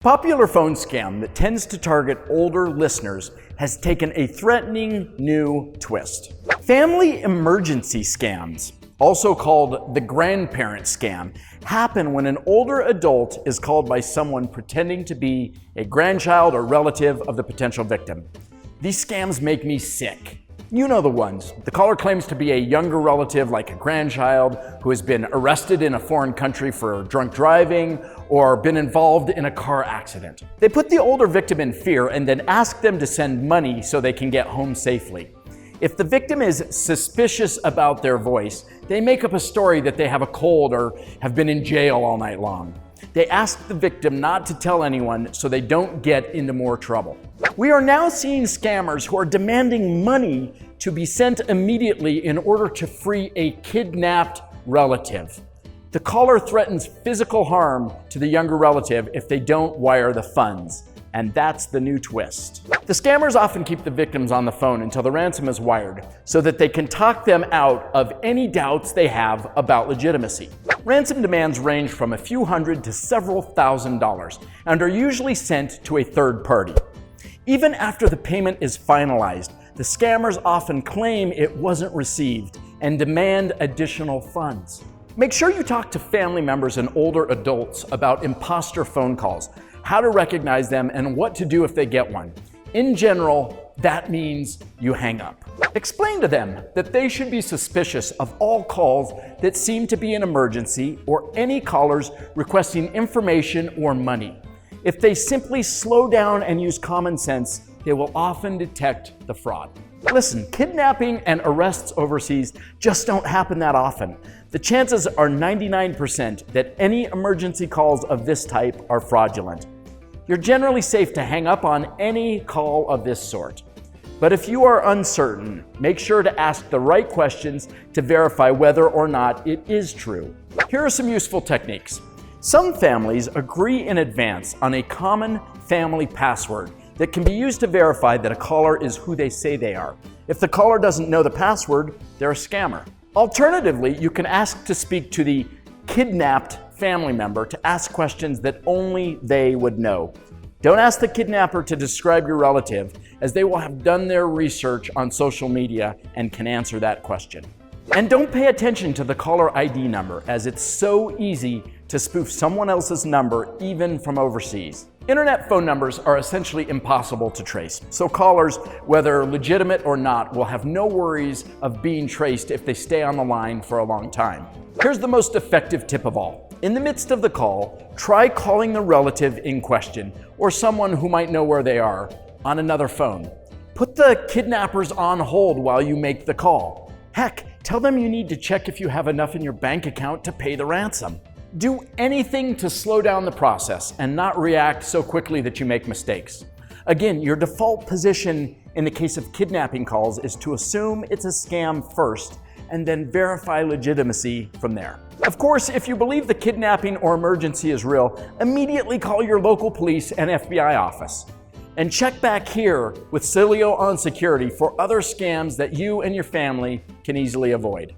Popular phone scam that tends to target older listeners has taken a threatening new twist. Family emergency scams, also called the grandparent scam, happen when an older adult is called by someone pretending to be a grandchild or relative of the potential victim. These scams make me sick. You know the ones. The caller claims to be a younger relative, like a grandchild, who has been arrested in a foreign country for drunk driving or been involved in a car accident. They put the older victim in fear and then ask them to send money so they can get home safely. If the victim is suspicious about their voice, they make up a story that they have a cold or have been in jail all night long. They ask the victim not to tell anyone so they don't get into more trouble. We are now seeing scammers who are demanding money to be sent immediately in order to free a kidnapped relative. The caller threatens physical harm to the younger relative if they don't wire the funds. And that's the new twist. The scammers often keep the victims on the phone until the ransom is wired so that they can talk them out of any doubts they have about legitimacy. Ransom demands range from a few hundred to several $1,000s and are usually sent to a third party. Even after the payment is finalized, the scammers often claim it wasn't received and demand additional funds. Make sure you talk to family members and older adults about imposter phone calls, how to recognize them, and what to do if they get one. In general, that means you hang up. Explain to them that they should be suspicious of all calls that seem to be an emergency or any callers requesting information or money. If they simply slow down and use common sense, they will often detect the fraud. Listen, kidnapping and arrests overseas just don't happen that often. The chances are 99% that any emergency calls of this type are fraudulent. You're generally safe to hang up on any call of this sort. But if you are uncertain, make sure to ask the right questions to verify whether or not it is true. Here are some useful techniques. Some families agree in advance on a common family password that can be used to verify that a caller is who they say they are. If the caller doesn't know the password, they're a scammer. Alternatively, you can ask to speak to the kidnapped family member to ask questions that only they would know. Don't ask the kidnapper to describe your relative, as they will have done their research on social media and can answer that question. And don't pay attention to the caller ID number, as it's so easy to spoof someone else's number, even from overseas. Internet phone numbers are essentially impossible to trace, so callers, whether legitimate or not, will have no worries of being traced if they stay on the line for a long time. Here's the most effective tip of all. In the midst of the call, try calling the relative in question, or someone who might know where they are, on another phone. Put the kidnappers on hold while you make the call. Heck, tell them you need to check if you have enough in your bank account to pay the ransom. Do anything to slow down the process and not react so quickly that you make mistakes. Again, your default position in the case of kidnapping calls is to assume it's a scam first and then verify legitimacy from there. Of course, if you believe the kidnapping or emergency is real, immediately call your local police and FBI office. And check back here with Sileo on security for other scams that you and your family can easily avoid.